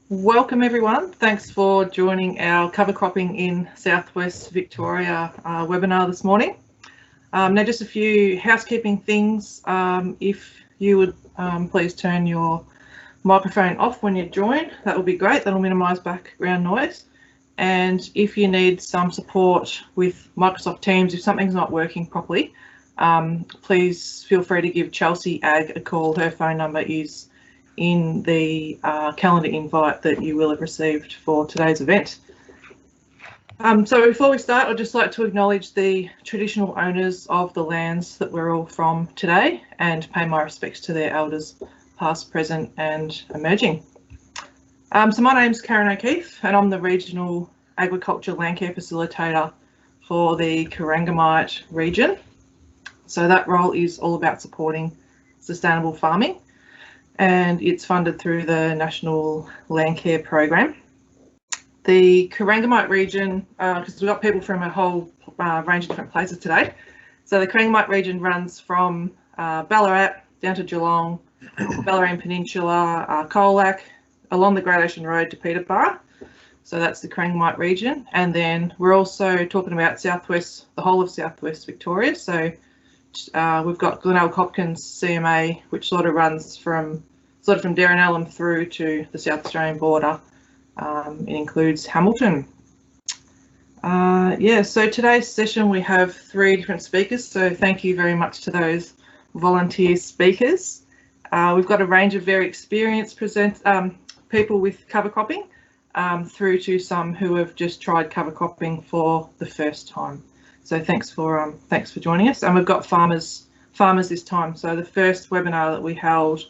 Welcome everyone. Thanks for joining our cover cropping in Southwest Victoria webinar this morning. Now just a few housekeeping things. If you would please turn your microphone off when you join, that will be great. That'll minimise background noise. And if you need some support with Microsoft Teams, if something's not working properly, please feel free to give Chelsea Ag a call. Her phone number is in the calendar invite that you will have received for today's event. So before we start, I'd just like to acknowledge the traditional owners of the lands that we're all from today and pay my respects to their elders, past, present and emerging. So my name's Karen O'Keefe and I'm the Regional Agriculture Landcare Facilitator for the Corangamite region. So that role is all about supporting sustainable farming, and it's funded through the National Landcare program. The Corangamite region, because we've got people from a whole range of different places today. So the Corangamite region runs from Ballarat down to Geelong, Bellarine Peninsula, Colac, along the Great Ocean Road to Peterborough. So that's the Corangamite region. And then we're also talking about Southwest, the whole of Southwest Victoria. So we've got Glenelg, Hopkins, CMA, which sort of runs from Darrenellum through to the South Australian border. It includes Hamilton. So today's session we have 3 different speakers, so thank you very much to those volunteer speakers. We've got a range of very experienced people with cover cropping, through to some who have just tried cover cropping for the first time. So thanks for joining us. And we've got farmers this time. So the first webinar that we held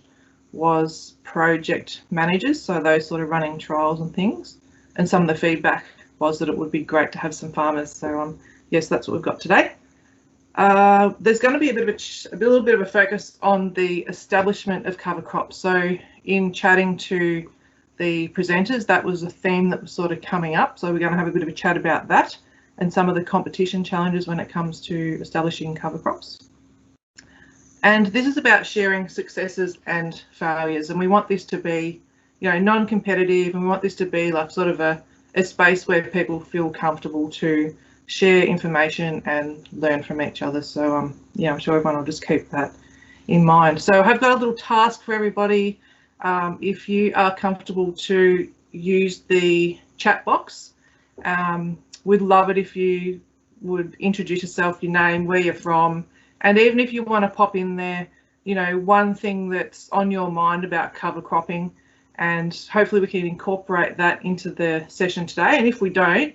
was project managers, so those sort of running trials and things. And some of the feedback was that it would be great to have some farmers. So yes, that's what we've got today. There's going to be a little bit of a focus on the establishment of cover crops. So in chatting to the presenters, that was a theme that was sort of coming up. So we're going to have a bit of a chat about that and some of the competition challenges when it comes to establishing cover crops. And this is about sharing successes and failures, and we want this to be, non-competitive, and we want this to be like sort of a space where people feel comfortable to share information and learn from each other. So I'm sure everyone will just keep that in mind. So I've got a little task for everybody. If you are comfortable to use the chat box, we'd love it if you would introduce yourself, your name, where you're from, and even if you want to pop in there, one thing that's on your mind about cover cropping, and hopefully we can incorporate that into the session today. And if we don't,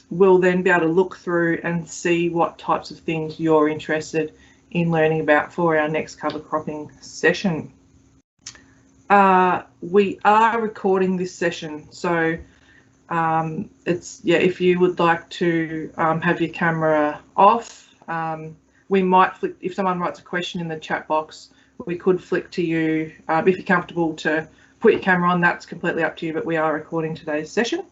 we'll then be able to look through and see what types of things you're interested in learning about for our next cover cropping session. We are recording this session, so if you would like to have your camera off, we might flick, if someone writes a question in the chat box, we could flick to you. If you're comfortable to put your camera on, that's completely up to you, but we are recording today's session.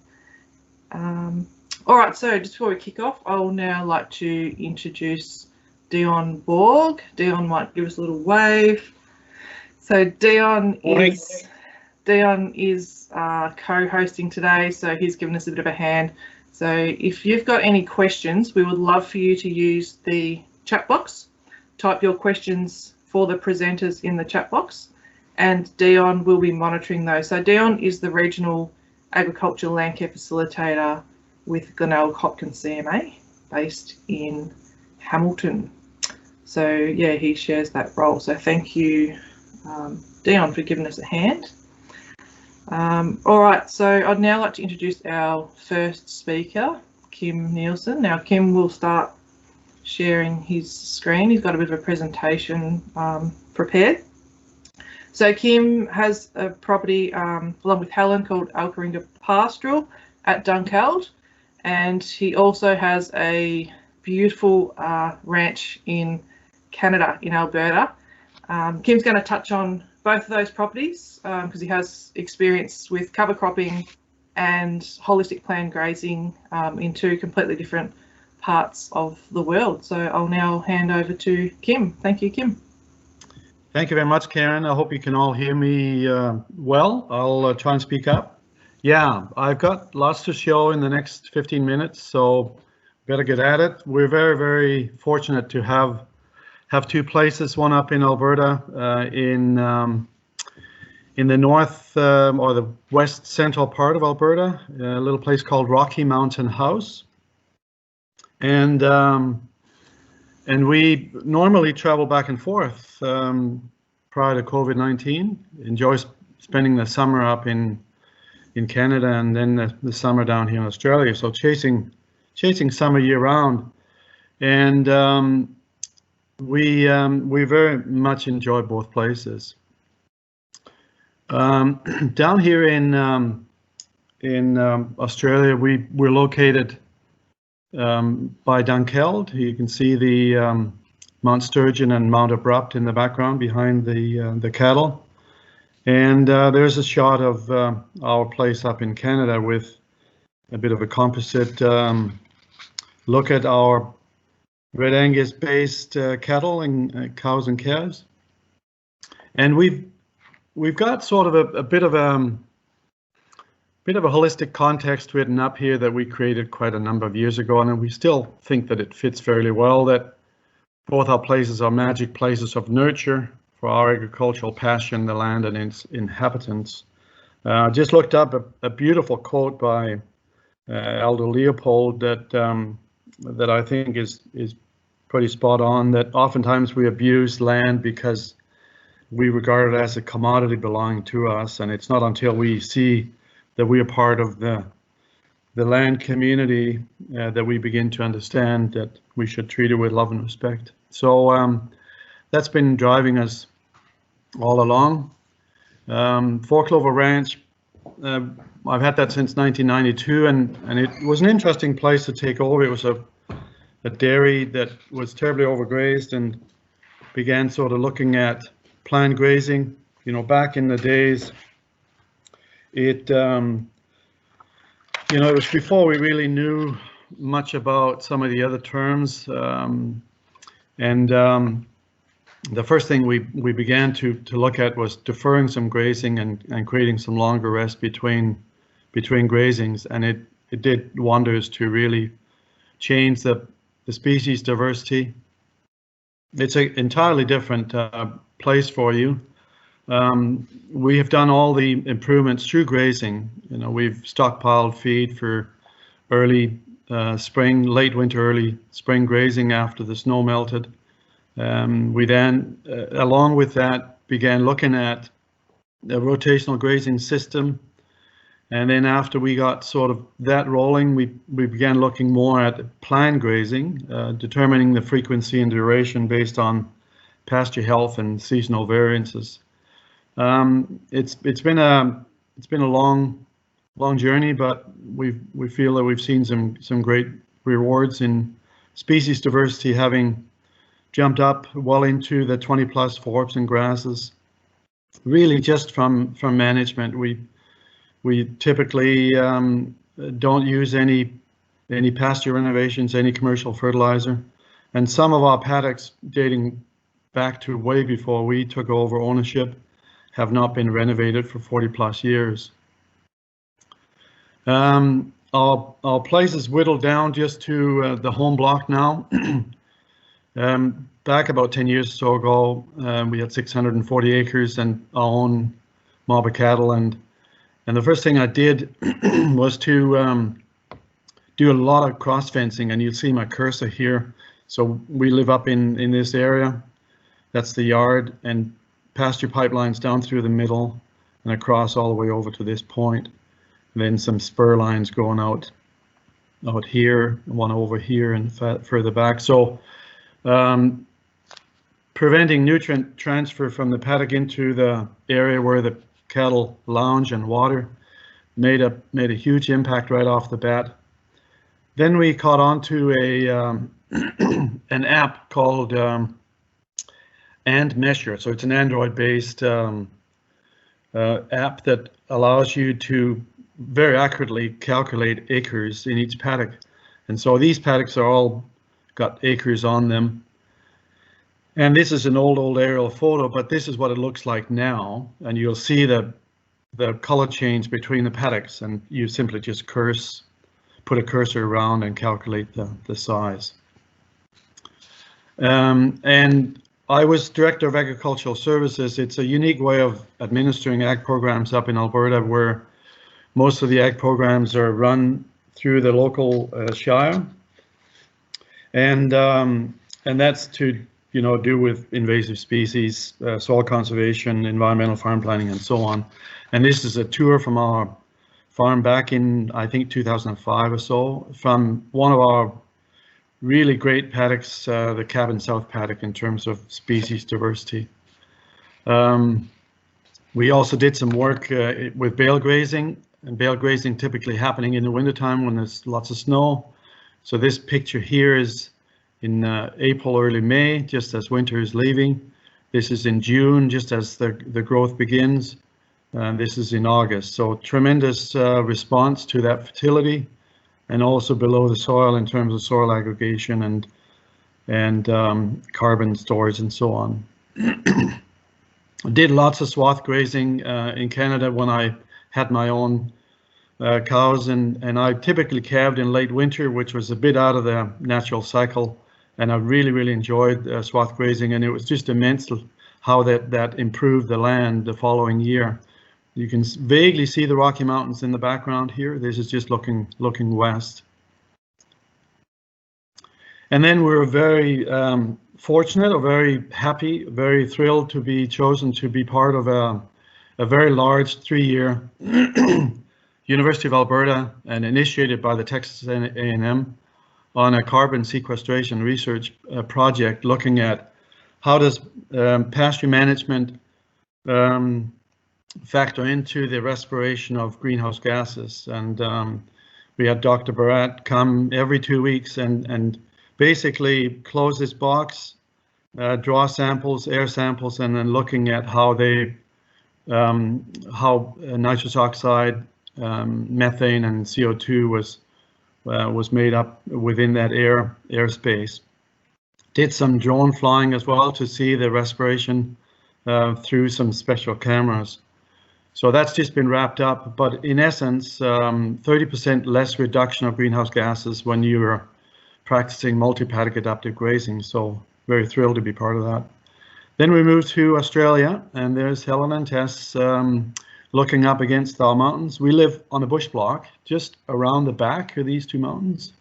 All right, so just before we kick off, I'll now like to introduce Dion Borg. Dion might give us a little wave. So Dion is co-hosting today, so he's given us a bit of a hand. So if you've got any questions, we would love for you to use the chat box. Type your questions for the presenters in the chat box, and Dion will be monitoring those. So Dion is the Regional Agriculture Landcare Facilitator with Glenelg Hopkins CMA, based in Hamilton. So yeah, he shares that role. So thank you, Dion, for giving us a hand. All right, so I'd now like to introduce our first speaker, Kim Nielsen. Now Kim will start sharing his screen. He's got a bit of a presentation prepared. So Kim has a property along with Helen called Alcaringa Pastoral at Dunkeld, and he also has a beautiful ranch in Canada, in Alberta. Kim's going to touch on both of those properties because he has experience with cover cropping and holistic planned grazing in 2 completely different parts of the world. So I'll now hand over to Kim. Thank you, Kim. Thank you very much, Karen. I hope you can all hear me well. I'll try and speak up. Yeah, I've got lots to show in the next 15 minutes, so better get at it. We're very, very fortunate to have two places, one up in Alberta, in the north or the west central part of Alberta, a little place called Rocky Mountain House. And we normally travel back and forth prior to COVID-19. Enjoy spending the summer up in Canada and then the summer down here in Australia. So chasing summer year round, and we very much enjoy both places. Down here in Australia, we're located by Dunkeld. You can see the Mount Sturgeon and Mount Abrupt in the background behind the cattle. And there's a shot of our place up in Canada with a bit of a composite look at our Red Angus based cattle and cows and calves. And we've got sort of a bit of a holistic context written up here that we created quite a number of years ago, and we still think that it fits fairly well, that both our places are magic places of nurture for our agricultural passion, the land and its inhabitants. Just looked up a beautiful quote by Elder Leopold that I think is pretty spot on, that oftentimes we abuse land because we regard it as a commodity belonging to us, and it's not until we see that we are part of the land community that we begin to understand that we should treat it with love and respect. So that's been driving us all along. Four Clover Ranch, I've had that since 1992, and it was an interesting place to take over. It was a dairy that was terribly overgrazed, and began sort of looking at planned grazing. You know, back in the days, it it was before we really knew much about some of the other terms, the first thing we began to look at was deferring some grazing and creating some longer rest between grazings, and it did wonders to really change the species diversity. It's an entirely different place for you. We have done all the improvements through grazing. You know, we've stockpiled feed for early spring, late winter, early spring grazing after the snow melted. We then, along with that, began looking at the rotational grazing system. And then after we got sort of that rolling, we began looking more at planned grazing, determining the frequency and duration based on pasture health and seasonal variances. It's been a long journey, but we feel that we've seen some great rewards in species diversity, having jumped up well into the 20+ forbs and grasses. Really, just from management, we typically don't use any pasture renovations, any commercial fertilizer, and some of our paddocks dating back to way before we took over ownership have not been renovated for 40+ years. Our place is whittled down just to the home block now. Back about 10 years or so ago, we had 640 acres and our own mob of cattle, and the first thing I did was to do a lot of cross fencing, and you'll see my cursor here. So we live up in this area. That's the yard, and pasture pipelines down through the middle and across all the way over to this point. And then some spur lines going out here, one over here and further back. So preventing nutrient transfer from the paddock into the area where the cattle lounge and water made a huge impact right off the bat. Then we caught on to an app called And Measure. So it's an Android-based app that allows you to very accurately calculate acres in each paddock. And so these paddocks are all got acres on them. And this is an old aerial photo, but this is what it looks like now. And you'll see the color change between the paddocks, and you simply just put a cursor around and calculate the size. And I was Director of Agricultural Services. It's a unique way of administering ag programs up in Alberta, where most of the ag programs are run through the local shire. And that's to do with invasive species, soil conservation, environmental farm planning, and so on. And this is a tour from our farm back in, I think, 2005 or so, from one of our really great paddocks, the Cabin South paddock, in terms of species diversity. We also did some work with bale grazing, and bale grazing typically happening in the wintertime when there's lots of snow. So this picture here is in April, early May, just as winter is leaving. This is in June, just as the growth begins. This is in August. So tremendous response to that fertility, and also below the soil in terms of soil aggregation and carbon storage and so on. I did lots of swath grazing in Canada when I had my own cows, and I typically calved in late winter, which was a bit out of the natural cycle. And I really enjoyed swath grazing, and it was just immense how that improved the land the following year. You can vaguely see the Rocky Mountains in the background here. This is just looking west. And then we're very fortunate, or very happy, very thrilled to be chosen to be part of a very large 3-year University of Alberta, and initiated by the Texas A&M, on a carbon sequestration research project looking at how does pasture management factor into the respiration of greenhouse gases. And we had Dr. Barat come every 2 weeks and basically close this box, draw samples, air samples, and then looking at how how nitrous oxide, methane, and CO2 was made up within that airspace. Did some drone flying as well to see the respiration through some special cameras. So that's just been wrapped up, but in essence, 30% less reduction of greenhouse gases when you're practicing multi-paddock adaptive grazing. So very thrilled to be part of that. Then we moved to Australia, and there's Helen and Tess looking up against the mountains. We live on a bush block just around the back of these two mountains.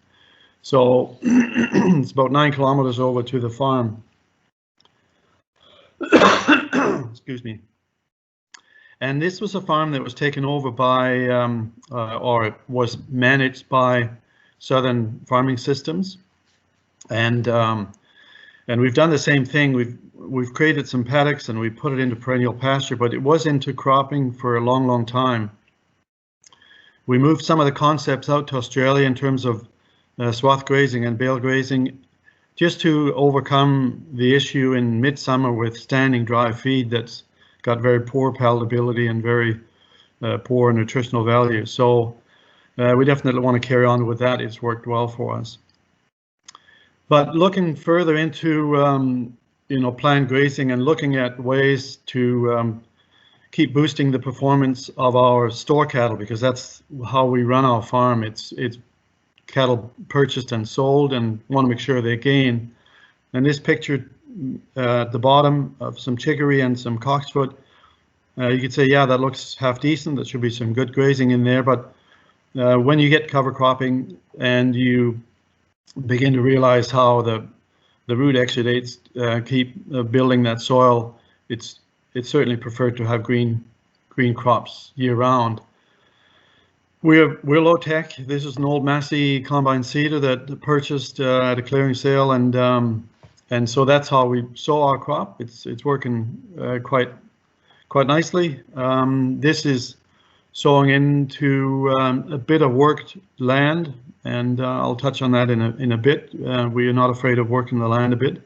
So it's about 9 kilometers over to the farm. Excuse me. And this was a farm that was taken over by, or was managed by Southern Farming Systems. And we've done the same thing. We've created some paddocks and we put it into perennial pasture, but it was into cropping for a long time. We moved some of the concepts out to Australia in terms of swath grazing and bale grazing, just to overcome the issue in midsummer with standing dry feed that's got very poor palatability and very poor nutritional value. So we definitely want to carry on with that. It's worked well for us. But looking further into planned grazing and looking at ways to keep boosting the performance of our store cattle, because that's how we run our farm. It's cattle purchased and sold, and want to make sure they gain. And this picture at the bottom of some chicory and some cocksfoot, you could say, yeah, that looks half decent. There should be some good grazing in there. But when you get cover cropping and you begin to realize how the root exudates keep building that soil, it's certainly preferred to have green crops year round. We're low tech. This is an old Massey combine seeder that purchased at a clearing sale, and so that's how we sow our crop. It's working quite nicely. This is sowing into a bit of worked land, and I'll touch on that in a bit. We are not afraid of working the land a bit.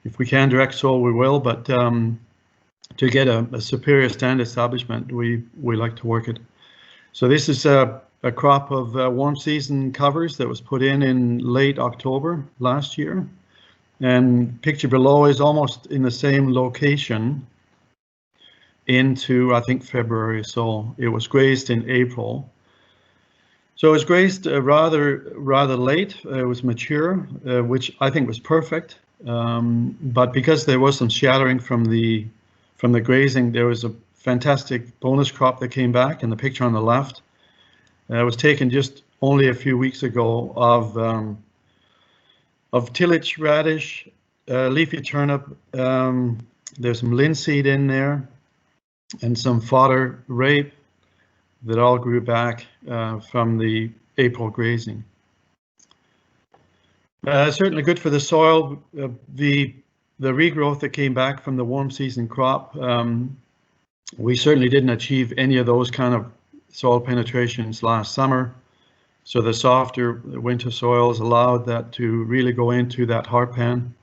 If we can direct sow, we will, but to get a superior stand establishment, we like to work it. So this is a crop of warm season covers that was put in late October last year. And picture below is almost in the same location into, I think, February. So it was grazed in April. So it was grazed rather late. It was mature, which I think was perfect. But because there was some shattering from the grazing, there was a fantastic bonus crop that came back. And the picture on the left was taken just only a few weeks ago of tillage radish, leafy turnip. There's some linseed in there, and some fodder rape that all grew back from the April grazing. Certainly good for the soil. The regrowth that came back from the warm season crop, we certainly didn't achieve any of those kind of soil penetrations last summer. So the softer winter soils allowed that to really go into that hard pan.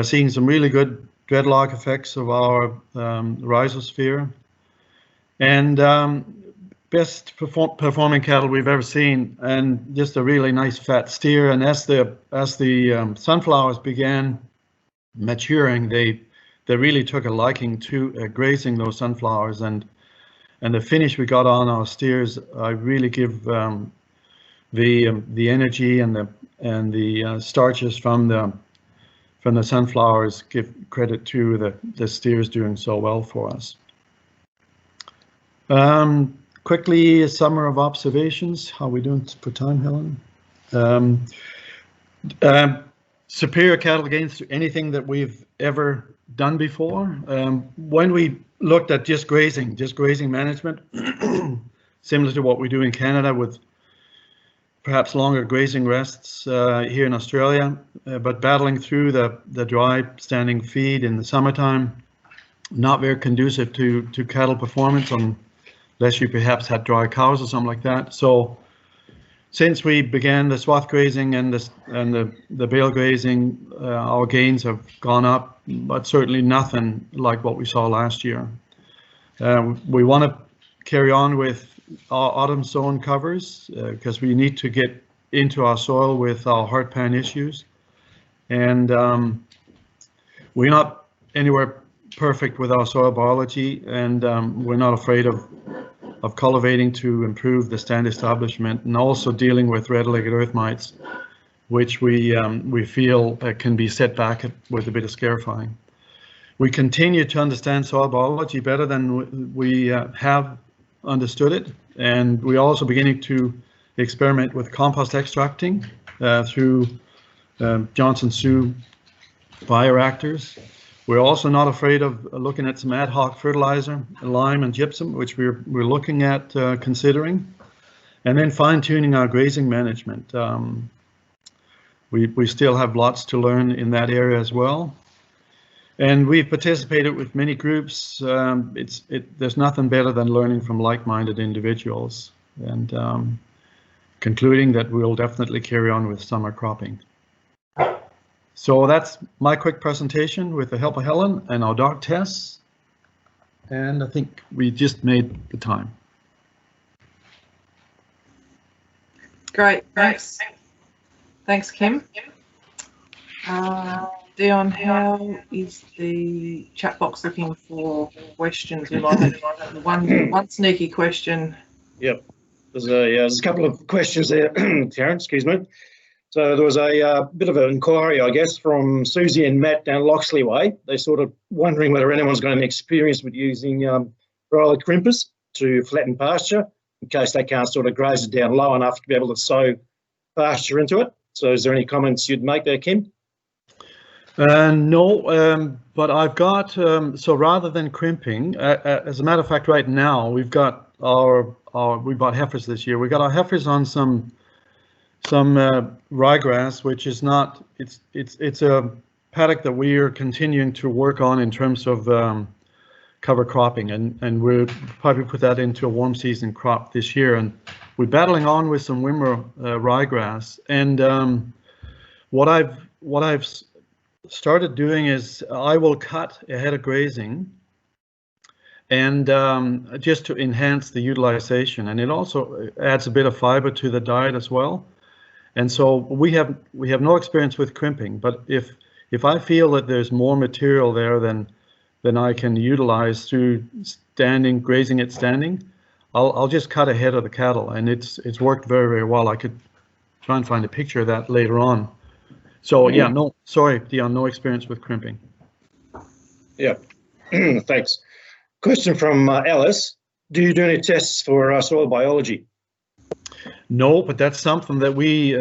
Seeing some really good dreadlock effects of our rhizosphere, and best performing cattle we've ever seen, and just a really nice fat steer. And as the sunflowers began maturing, they really took a liking to grazing those sunflowers, and the finish we got on our steers, I really give the energy and the starches from the sunflowers, give credit to the steers doing so well for us. Quickly, a summer of observations. How are we doing for time, Helen? Superior cattle gains to anything that we've ever done before. When we looked at just grazing management, similar to what we do in Canada with perhaps longer grazing rests here in Australia, but battling through the dry standing feed in the summertime, not very conducive to cattle performance unless you perhaps had dry cows or something like that. So since we began the swath grazing and the bale grazing, our gains have gone up, but certainly nothing like what we saw last year. We want to carry on with our autumn sown covers because we need to get into our soil with our hard pan issues, and we're not anywhere perfect with our soil biology, and we're not afraid of cultivating to improve the stand establishment, and also dealing with red-legged earth mites, which we feel can be set back with a bit of scarifying. We continue to understand soil biology better than we have understood it, and we're also beginning to experiment with compost extracting through Johnson Sioux bioreactors. We're also not afraid of looking at some ad hoc fertilizer, lime and gypsum, which we're looking at considering, and then fine-tuning our grazing management. We still have lots to learn in that area as well. And we've participated with many groups. There's nothing better than learning from like-minded individuals, and concluding that we'll definitely carry on with summer cropping. So that's my quick presentation with the help of Helen and our dog Tess. And I think we just made the time. Great, thanks. Thanks, Kim. Dion, how is the chat box looking for questions? We might have one sneaky question. Yep, there's a couple of questions there, Karen, excuse me. So there was a bit of an inquiry, I guess, from Susie and Matt down Loxley Way. They're sort of wondering whether anyone's got any experience with using broiler crimpers to flatten pasture, in case they can't sort of graze it down low enough to be able to sow pasture into it. So is there any comments you'd make there, Kim? No, but I've got, so rather than crimping, as a matter of fact, right now, we've got we bought heifers this year. We got our heifers on some ryegrass, which is not, it's a paddock that we are continuing to work on in terms of cover cropping, and we'll probably put that into a warm season crop this year. And we're battling on with some Wimmer ryegrass. And what I've started doing is I will cut ahead of grazing, and just to enhance the utilization, and it also adds a bit of fiber to the diet as well. And so we have no experience with crimping, but if If I feel that there's more material there than I can utilize through grazing it standing, I'll just cut ahead of the cattle, and it's worked very, very well. I could try and find a picture of that later on. So yeah, no, sorry, Dion, no experience with crimping. Yeah, thanks. Question from Alice. Do you do any tests for soil biology? No, but that's something that we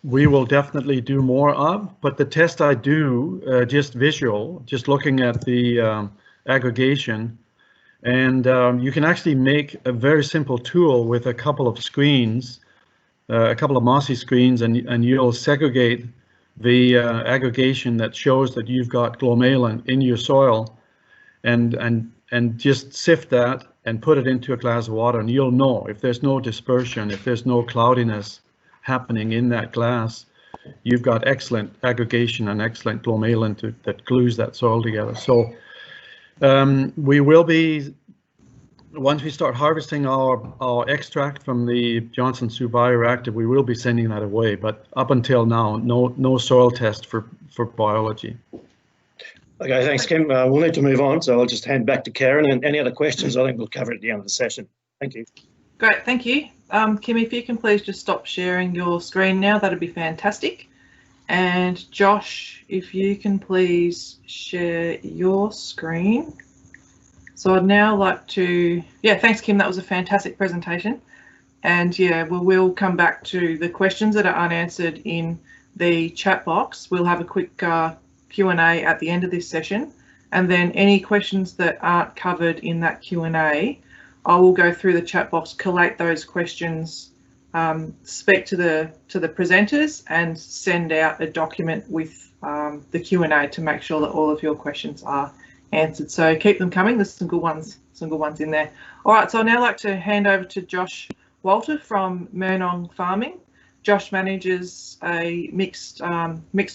will definitely do more of. But the test I do, just visual, just looking at the aggregation, and you can actually make a very simple tool with a couple of screens, a couple of mossy screens, and you'll segregate the aggregation that shows that you've got glomalin in your soil, and just sift that and put it into a glass of water, and you'll know if there's no dispersion, if there's no cloudiness happening in that glass, you've got excellent aggregation and excellent glomalin that glues that soil together. So we will be, once we start harvesting our extract from the Johnson Sioux bioreactor, we will be sending that away. But up until now, no soil test for biology. Okay, thanks, Kim. We'll need to move on, so I'll just hand back to Karen. And any other questions, I think we'll cover at the end of the session. Thank you. Great, thank you. Kim, if you can please just stop sharing your screen now, that'd be fantastic. And Josh, if you can please share your screen. So I'd now like to, yeah, thanks, Kim. That was a fantastic presentation. And yeah, we will come back to the questions that are unanswered in the chat box. We'll have a quick Q&A at the end of this session, and then any questions that aren't covered in that Q&A, I will go through the chat box, collate those questions, speak to the presenters, and send out a document with the Q&A to make sure that all of your questions are answered. So keep them coming. There's some good ones in there. All right, so I'd now like to hand over to Josh Walter from Murnong Farming. Josh manages a mixed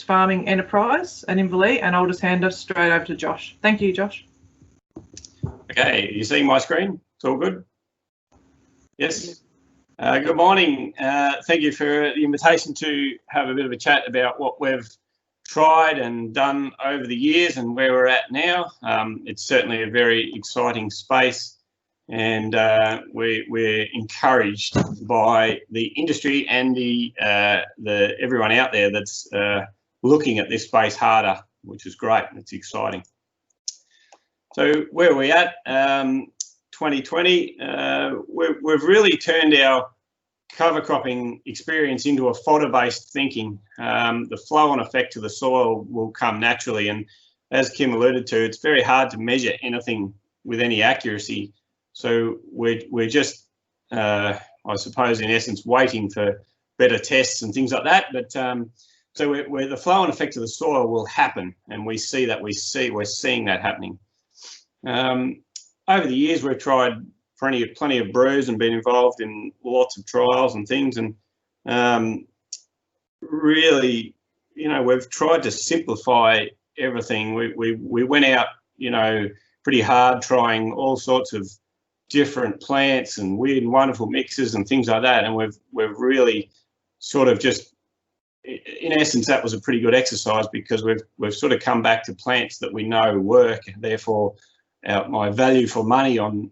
farming enterprise at Inverleigh, and I'll just hand us straight over to Josh. Thank you, Josh. Okay, you seeing my screen? It's all good? Yes. Good morning. Thank you for the invitation to have a bit of a chat about what we've tried and done over the years and where we're at now. It's certainly a very exciting space, and we're encouraged by the industry and the everyone out there that's looking at this space harder, which is great. It's exciting. So where are we at? 2020, we've really turned our cover cropping experience into a fodder-based thinking. The flow-on effect to the soil will come naturally, and as Kim alluded to, it's very hard to measure anything with any accuracy. So we're just, I suppose, in essence, waiting for better tests and things like that. But so the flow-on effect of the soil will happen, and we're seeing that happening. Over the years, we've tried plenty of brews and been involved in lots of trials and things, and really, we've tried to simplify everything. We went out, pretty hard trying all sorts of different plants and weird and wonderful mixes and things like that, and we've really sort of just, in essence, that was a pretty good exercise, because we've sort of come back to plants that we know work. Therefore, my value for money on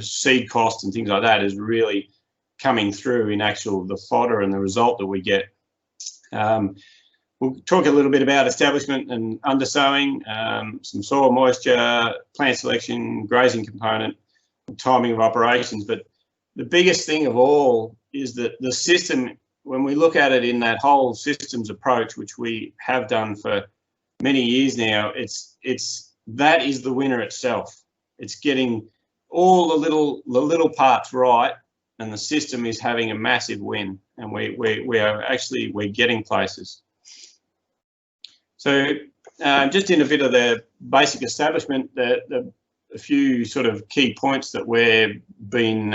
seed costs and things like that is really coming through in the fodder and the result that we get. We'll talk a little bit about establishment and undersowing, some soil moisture, plant selection, grazing component, timing of operations. But the biggest thing of all is that the system, when we look at it in that whole systems approach, which we have done for many years now, that is the winner itself. It's getting all the little parts right, and the system is having a massive win, and we're getting places. So just in a bit of the basic establishment, a few sort of key points that we've been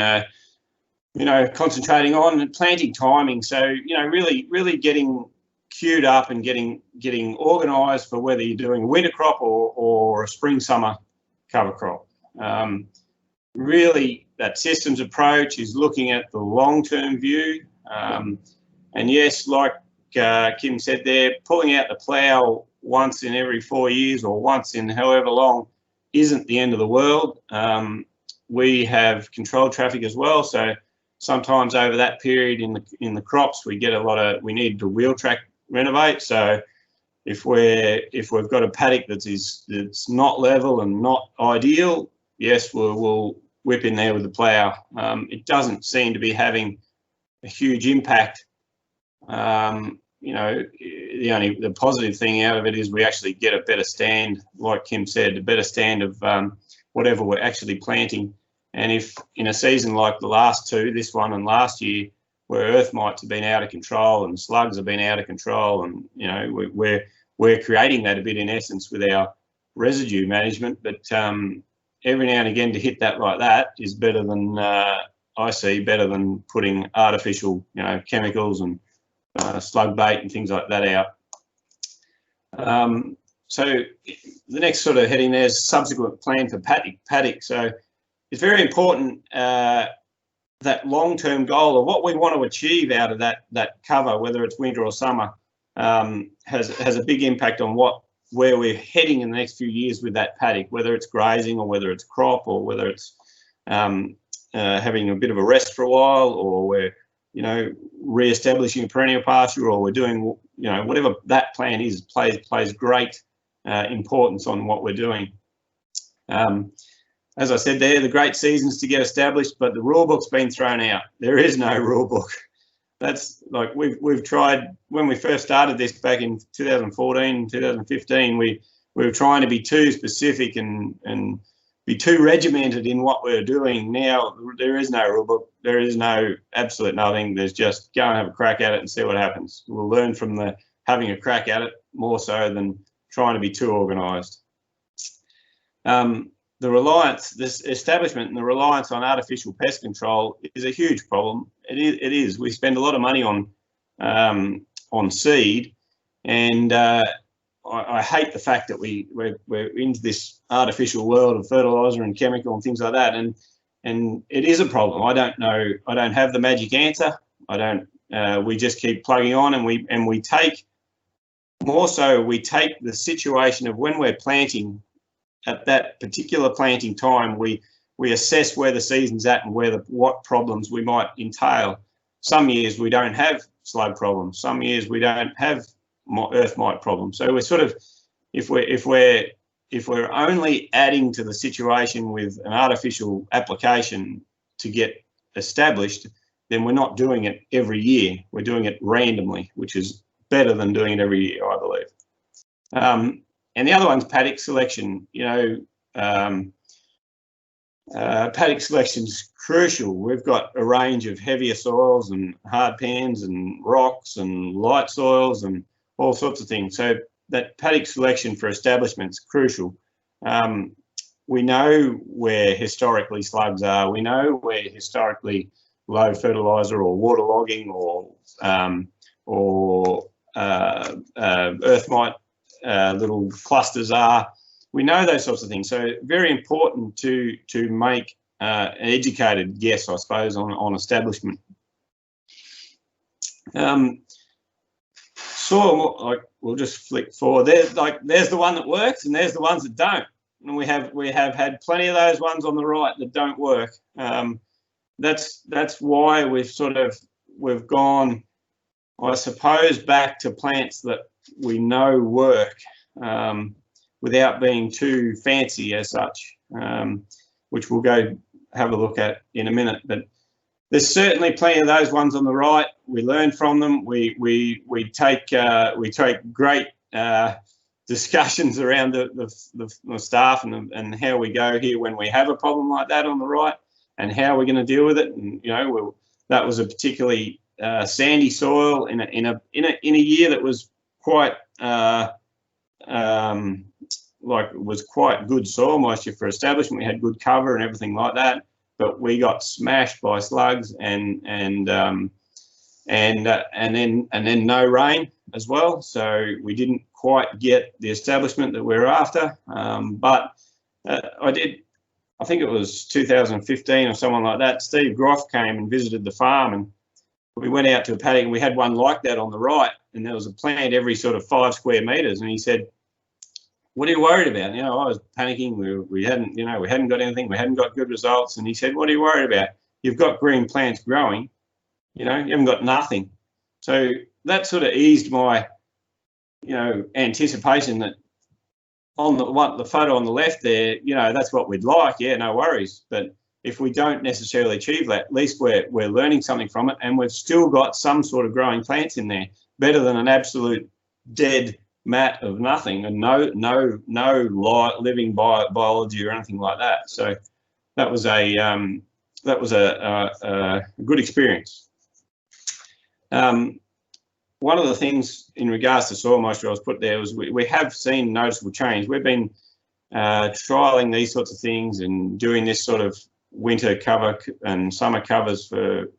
concentrating on: planting timing. So really getting queued up and getting organised for whether you're doing a winter crop or a spring-summer cover crop. Really, that systems approach is looking at the long-term view. And yes, like Kim said there, pulling out the plough once in every 4 years or once in however long isn't the end of the world. We have controlled traffic as well, so sometimes over that period in the crops we get we need to wheel track renovate. So if we've got a paddock that's not level and not ideal, yes, we'll whip in there with the plough. It doesn't seem to be having a huge impact. You know, the positive thing out of it is we actually get a better stand, like Kim said, a better stand of whatever we're actually planting. And if in a season like the last two, this one and last year, where earth mites have been out of control and slugs have been out of control, and you know we're creating that a bit in essence with our residue management, but every now and again to hit that like that is better than I see better than putting artificial, you know, chemicals and slug bait and things like that out. So the next sort of heading there is subsequent plan for paddock. So it's very important that long-term goal of what we want to achieve out of that cover, whether it's winter or summer, has a big impact on where we're heading in the next few years with that paddock, whether it's grazing or whether it's crop or whether it's having a bit of a rest for a while, or we're, you know, re-establishing a perennial pasture, or we're doing, you know, whatever that plan is, plays great importance on what we're doing. As I said there, the great seasons to get established, but the rule book's been thrown out. There is no rule book. That's like we've tried when we first started this back in 2014, 2015. We were trying to be too specific and be too regimented in what we're doing. Now there is no rule book. There is no absolute nothing. There's just go and have a crack at it and see what happens. We'll learn from having a crack at it more so than trying to be too organised. This establishment and the reliance on artificial pest control is a huge problem. It is. We spend a lot of money on seed, and I hate the fact that we're into this artificial world of fertiliser and chemical and things like that, and it is a problem. I don't know. I don't have the magic answer. I don't. We just keep plugging on, and we take more so. We take the situation of when we're planting. At that particular planting time, we assess where the season's at and what problems we might entail. Some years we don't have slug problems. Some years we don't have earth mite problems. So we're sort of, if we're only adding to the situation with an artificial application to get established, then we're not doing it every year. We're doing it randomly, which is better than doing it every year, I believe. And the other one's paddock selection. You know, paddock selection is crucial. We've got a range of heavier soils and hard pans and rocks and light soils and all sorts of things. So that paddock selection for establishments is crucial. We know where historically slugs are. We know where historically low fertiliser or waterlogging or earth mite little clusters are. We know those sorts of things. So very important to make an educated guess, I suppose, on establishment. Soil, like we'll just flick forward. There's the one that works, and there's the ones that don't. And we have had plenty of those ones on the right that don't work. That's why we've gone, I suppose, back to plants that we know work without being too fancy as such, which we'll go have a look at in a minute. But there's certainly plenty of those ones on the right. We learn from them. We take great discussions around the staff and how we go here when we have a problem like that on the right and how we're going to deal with it. And you know, that was a particularly sandy soil in a year that was quite was quite good soil moisture for establishment. We had good cover and everything like that, but we got smashed by slugs and then no rain as well. So we didn't quite get the establishment that we're after. But I think it was 2015 or someone like that. Steve Groff came and visited the farm, we went out to a paddock and we had one like that on the right, and there was a plant every sort of 5 square metres, and he said, "What are you worried about?" You know, I was panicking. We hadn't, you know, we hadn't got anything. We hadn't got good results. And he said, "What are you worried about? You've got green plants growing. You know, you haven't got nothing." So that sort of eased my, you know, anticipation that on the photo on the left there, you know, that's what we'd like. Yeah, no worries. But if we don't necessarily achieve that, at least we're learning something from it, and we've still got some sort of growing plants in there. Better than an absolute dead mat of nothing and no living biology or anything like that. So that was a good experience. One of the things in regards to soil moisture I was put there was we have seen noticeable change. We've been trialling these sorts of things and doing this sort of winter cover and summer covers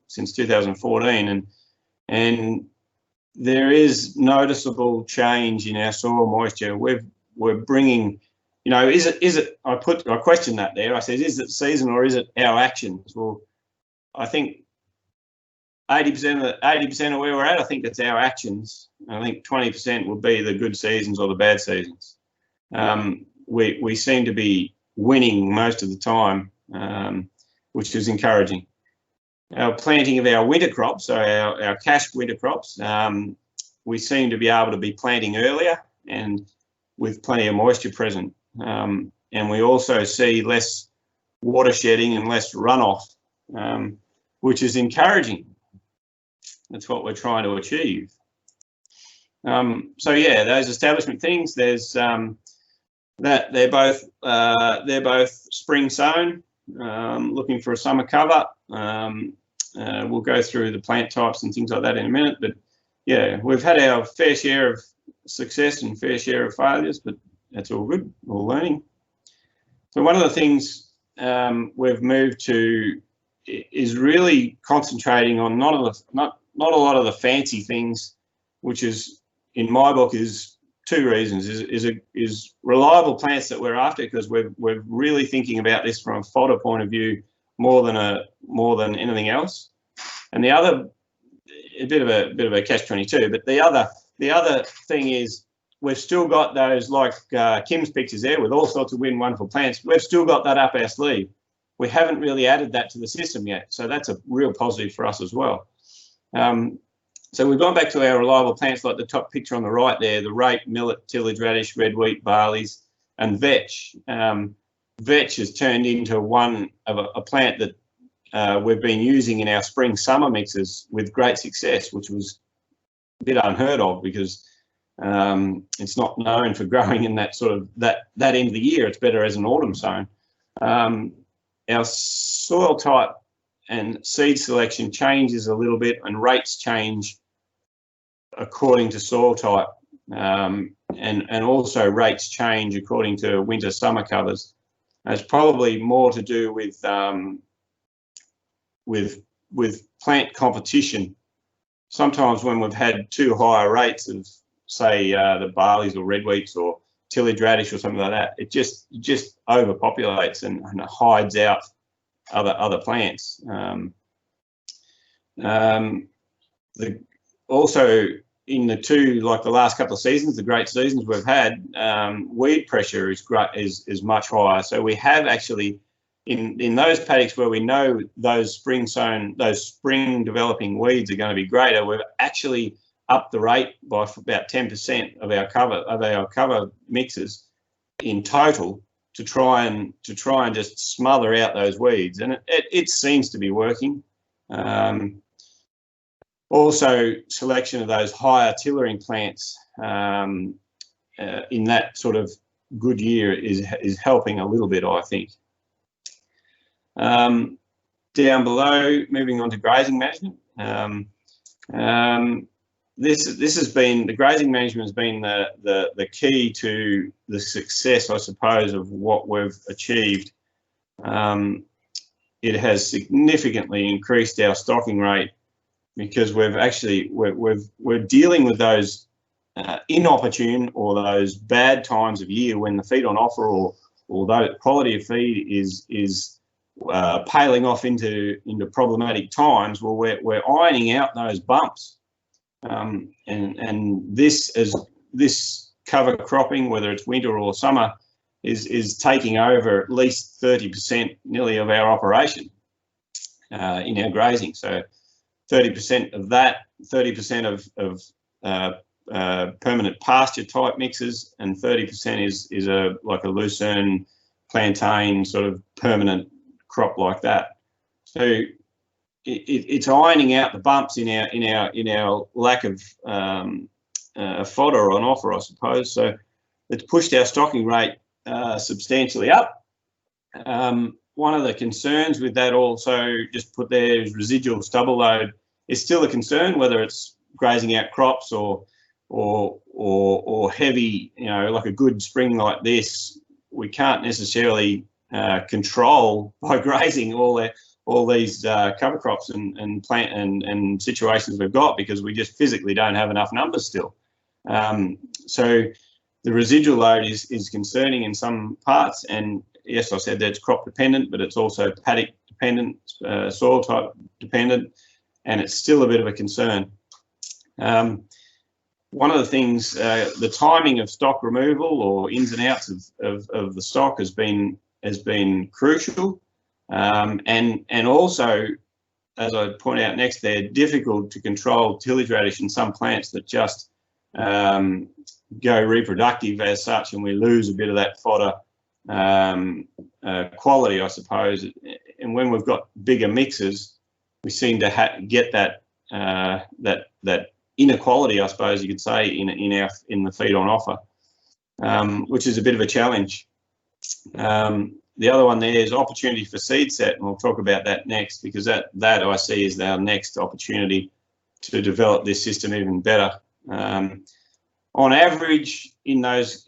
since 2014, and there is noticeable change in our soil moisture. We're bringing, you know, is it? I questioned that there. I said, is it season or is it our actions? Well, I think 80% of where we're at, I think that's our actions. I think 20% will be the good seasons or the bad seasons. We seem to be winning most of the time, which is encouraging. Our planting of our winter crops, so our cash winter crops, we seem to be able to be planting earlier and with plenty of moisture present. And we also see less water shedding and less runoff, which is encouraging. That's what we're trying to achieve. So yeah, those establishment things. There's that they're both spring sown, looking for a summer cover. We'll go through the plant types and things like that in a minute. But yeah, we've had our fair share of success and fair share of failures, but that's all good. All learning. So one of the things we've moved to is really concentrating on not a lot of the fancy things, which is, in my book, is 2 reasons. Is reliable plants that we're after, because we're really thinking about this from a fodder point of view more than anything else. And the other, a bit of a catch-22, but the other thing is we've still got those, like Kim's pictures there with all sorts of wonderful plants. We've still got that up our sleeve. We haven't really added that to the system yet, so that's a real positive for us as well. So we've gone back to our reliable plants, like the top picture on the right there, the rape, millet, tillage radish, red wheat, barleys, and vetch. Vetch has turned into one of a plant that we've been using in our spring-summer mixes with great success, which was a bit unheard of, because it's not known for growing in that sort of that end of the year. It's better as an autumn sown. Our soil type and seed selection changes a little bit, and rates change according to soil type, and also rates change according to winter summer covers. And it's probably more to do with plant competition. Sometimes when we've had too high rates of, say, the barleys or red wheats or tillage radish or something like that, it just overpopulates and hides out other plants. Also in the two, like the last couple of seasons, the great seasons we've had, weed pressure is much higher. So we have actually, in those paddocks where we know those spring developing weeds are going to be greater, we've actually upped the rate by about 10% of our cover mixes in total to try and just smother out those weeds, and it seems to be working. Also, selection of those higher tillering plants in that sort of good year is helping a little bit, I think. Down below, moving on to grazing management. This has been, the grazing management has been the key to the success, I suppose, of what we've achieved. It has significantly increased our stocking rate, because we're dealing with those inopportune or those bad times of year when the feed on offer or that quality of feed is paling off into problematic times, well, we're ironing out those bumps, and this cover cropping, whether it's winter or summer, is taking over at least 30% nearly of our operation in our grazing. So 30% of that, 30% of permanent pasture type mixes, and 30% is like a lucerne, plantain sort of permanent crop like that. So it's ironing out the bumps in our lack of fodder on offer, I suppose. So it's pushed our stocking rate substantially up. One of the concerns with that also, just put there, is residual stubble load is still a concern, whether it's grazing out crops or heavy, you know, like a good spring like this. We can't necessarily control by grazing all these cover crops and plant and situations we've got, because we just physically don't have enough numbers still. So the residual load is concerning in some parts, and yes, I said that's crop dependent, but it's also paddock dependent, soil type dependent, and it's still a bit of a concern. One of the things, the timing of stock removal or ins and outs of the stock has been crucial, and also, as I point out next, they're difficult to control tillage radish in some plants that just go reproductive as such, and we lose a bit of that fodder quality, I suppose. And when we've got bigger mixes, we seem to get that that inequality, I suppose you could say, in the feed on offer, which is a bit of a challenge. The other one there is opportunity for seed set, and we'll talk about that next, because that I see is our next opportunity to develop this system even better. On average, in those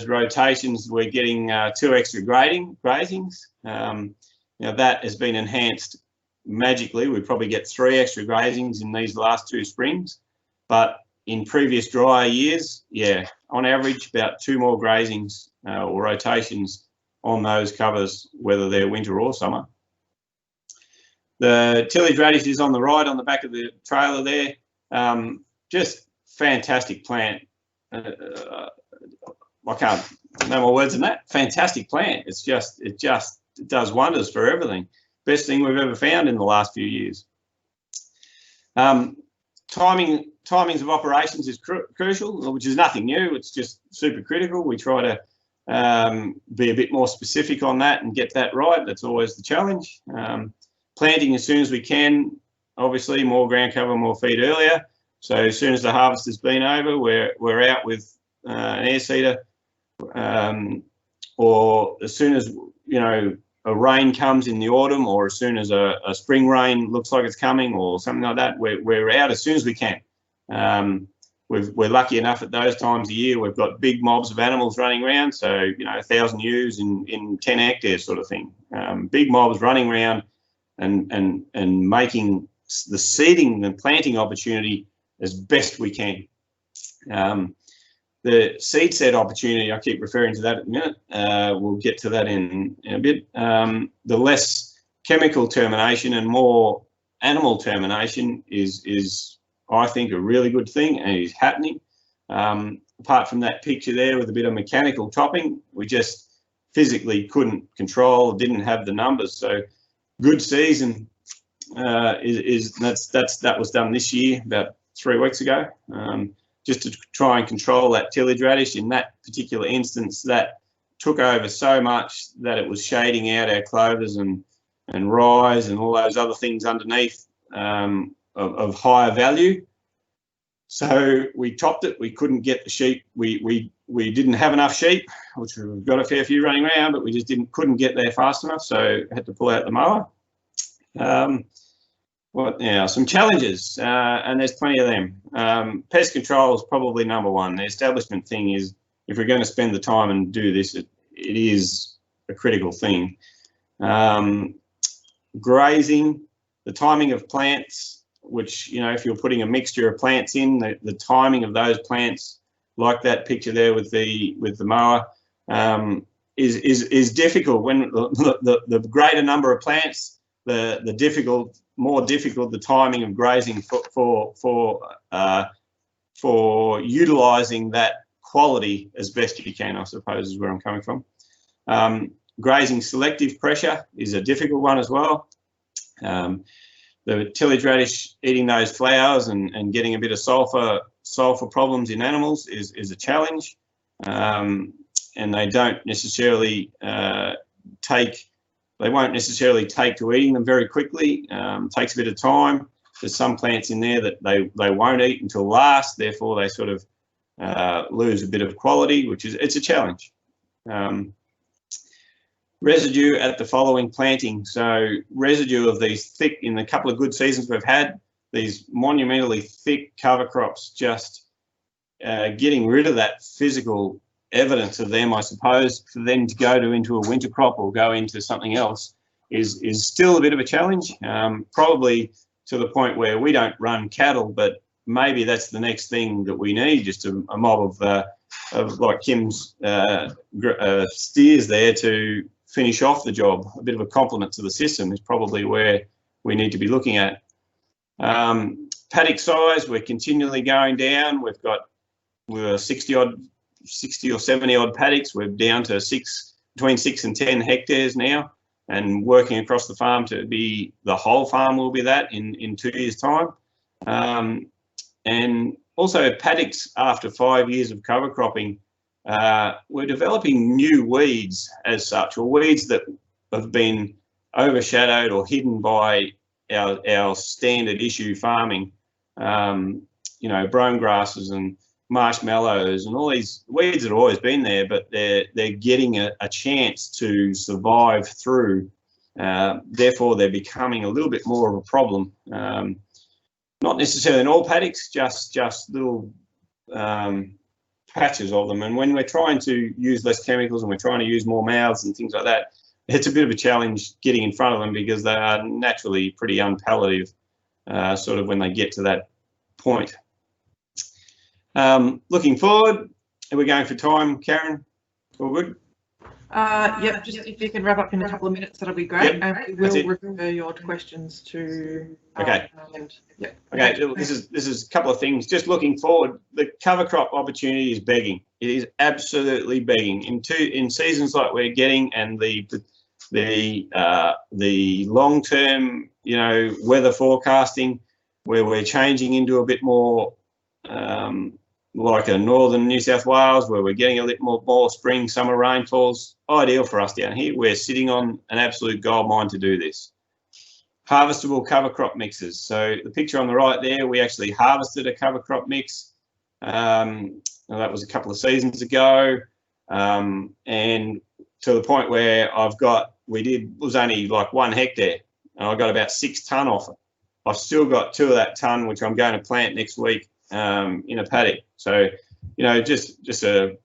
rotations, we're getting 2 extra grazings. Now that has been enhanced magically. We probably get 3 extra grazings in these last 2 springs, but in previous drier years, yeah, on average about 2 more grazings or rotations on those covers, whether they're winter or summer. The tillage radish is on the right, on the back of the trailer there. Just fantastic plant. I can't, no more words than that. Fantastic plant. It does wonders for everything. Best thing we've ever found in the last few years. Timings of operations is crucial, which is nothing new. It's just super critical. We try to be a bit more specific on that and get that right. That's always the challenge. Planting as soon as we can. Obviously, more ground cover, more feed earlier. So as soon as the harvest has been over, we're out with an air seeder, or as soon as, you know, a rain comes in the autumn, or as soon as a spring rain looks like it's coming, or something like that, we're out as soon as we can. We're lucky enough at those times of year, we've got big mobs of animals running around, so, you know, 1,000 ewes in 10 hectares sort of thing. Big mobs running around and making the seeding and planting opportunity as best we can. The seed set opportunity, I keep referring to that at the minute. We'll get to that in a bit. The less chemical termination and more animal termination is I think, a really good thing, and is happening. Apart from that picture there with a bit of mechanical topping, we just physically couldn't control, didn't have the numbers. So good season that was done this year, about 3 weeks ago, just to try and control that tillage radish. In that particular instance, that took over so much that it was shading out our clovers and rye and all those other things underneath of higher value. So we topped it. We couldn't get the sheep. We didn't have enough sheep, which we've got a fair few running around, but we just couldn't get there fast enough. So had to pull out the mower. Some challenges, and there's plenty of them. Pest control is probably number one. The establishment thing is, if we're going to spend the time and do this, it is a critical thing. Grazing, the timing of plants, which, you know, if you're putting a mixture of plants in, the timing of those plants, like that picture there with the mower, is difficult. When the greater number of plants, the more difficult the timing of grazing for utilising that quality as best you can, I suppose, is where I'm coming from. Grazing selective pressure is a difficult one as well. The tillage radish eating those flowers and getting a bit of sulfur problems in animals is a challenge. And they don't necessarily they won't necessarily take to eating them very quickly. Takes a bit of time. There's some plants in there that they won't eat until last, therefore they sort of lose a bit of quality, it's a challenge. Residue at the following planting. So residue of these thick, in the couple of good seasons we've had, these monumentally thick cover crops, just getting rid of that physical evidence of them, I suppose, for them to go into a winter crop or go into something else is still a bit of a challenge. Probably to the point where we don't run cattle, but maybe that's the next thing that we need, just a mob of like Kim's steers there to finish off the job. A bit of a compliment to the system is probably where we need to be looking at. Paddock size, we're continually going down. We're 60 or 70 odd paddocks. We're down to between 6 and 10 hectares now, and working across the farm to be the whole farm will be that in 2 years' time. And also paddocks after 5 years of cover cropping, we're developing new weeds as such, or weeds that have been overshadowed or hidden by our standard issue farming. You know, brome grasses and marshmallows and all these weeds that have always been there, but they're getting a chance to survive through. Therefore, they're becoming a little bit more of a problem. Not necessarily in all paddocks, just little patches of them. And when we're trying to use less chemicals and we're trying to use more mouths and things like that, it's a bit of a challenge getting in front of them because they are naturally pretty unpallative, sort of when they get to that point. Looking forward, are we going for time, Karen? All good? Yep, just if you can wrap up in a couple of minutes, that'll be great. Yep, and we will refer your questions to. Okay. Yep. Okay. This is a couple of things. Just looking forward, the cover crop opportunity is begging. It is absolutely begging in seasons like we're getting, and the long-term, you know, weather forecasting, where we're changing into a bit more. Like a northern New South Wales, where we're getting a little more spring, summer rainfalls, ideal for us down here. We're sitting on an absolute gold mine to do this. Harvestable cover crop mixes. So the picture on the right there, we actually harvested a cover crop mix. That was a couple of seasons ago, and to the point where it was only like 1 hectare, and I got about 6 tonne off it. I've still got 2 of that tonne, which I'm going to plant next week. In a paddock. So, you know, just a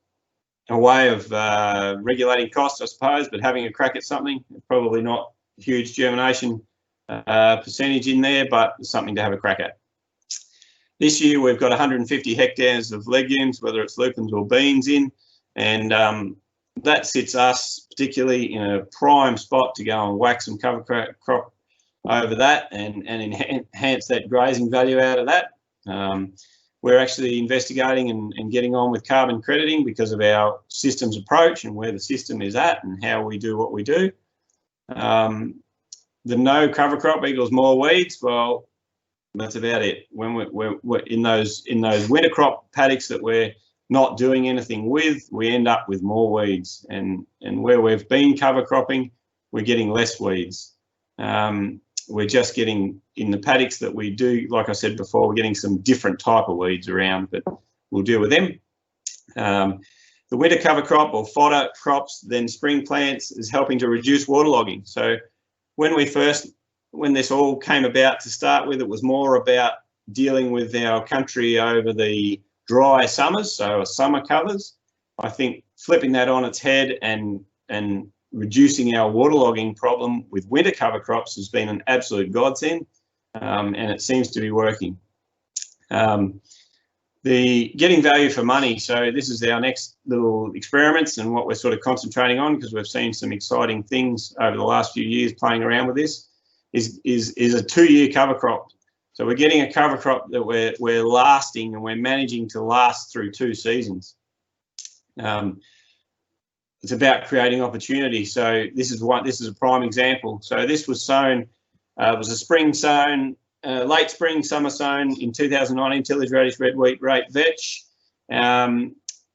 way of regulating costs, I suppose, but having a crack at something. Probably not a huge germination percentage in there, but something to have a crack at. This year we've got 150 hectares of legumes, whether it's lupins or beans in, and that sits us particularly in a prime spot to go and whack some cover crop over that and enhance that grazing value out of that. We're actually investigating and getting on with carbon crediting because of our systems approach and where the system is at and how we do what we do. The no cover crop equals more weeds. Well, that's about it. When we're in those winter crop paddocks that we're not doing anything with, we end up with more weeds. And where we've been cover cropping, we're getting less weeds. We're just getting in the paddocks that we do, like I said before, we're getting some different type of weeds around, but we'll deal with them. The winter cover crop or fodder crops, then spring plants, is helping to reduce waterlogging. So when this all came about to start with, it was more about dealing with our country over the dry summers, so summer covers. I think flipping that on its head and reducing our waterlogging problem with winter cover crops has been an absolute godsend, and it seems to be working. the getting value for money. So this is our next little experiments and what we're sort of concentrating on, because we've seen some exciting things over the last few years playing around with this, is a 2-year cover crop. So we're getting a cover crop that we're lasting, and we're managing to last through 2 seasons. It's about creating opportunity. So this is a prime example. So this was sown, it was a spring sown, late spring, summer sown in 2019, tillage radish, red wheat, rape, vetch.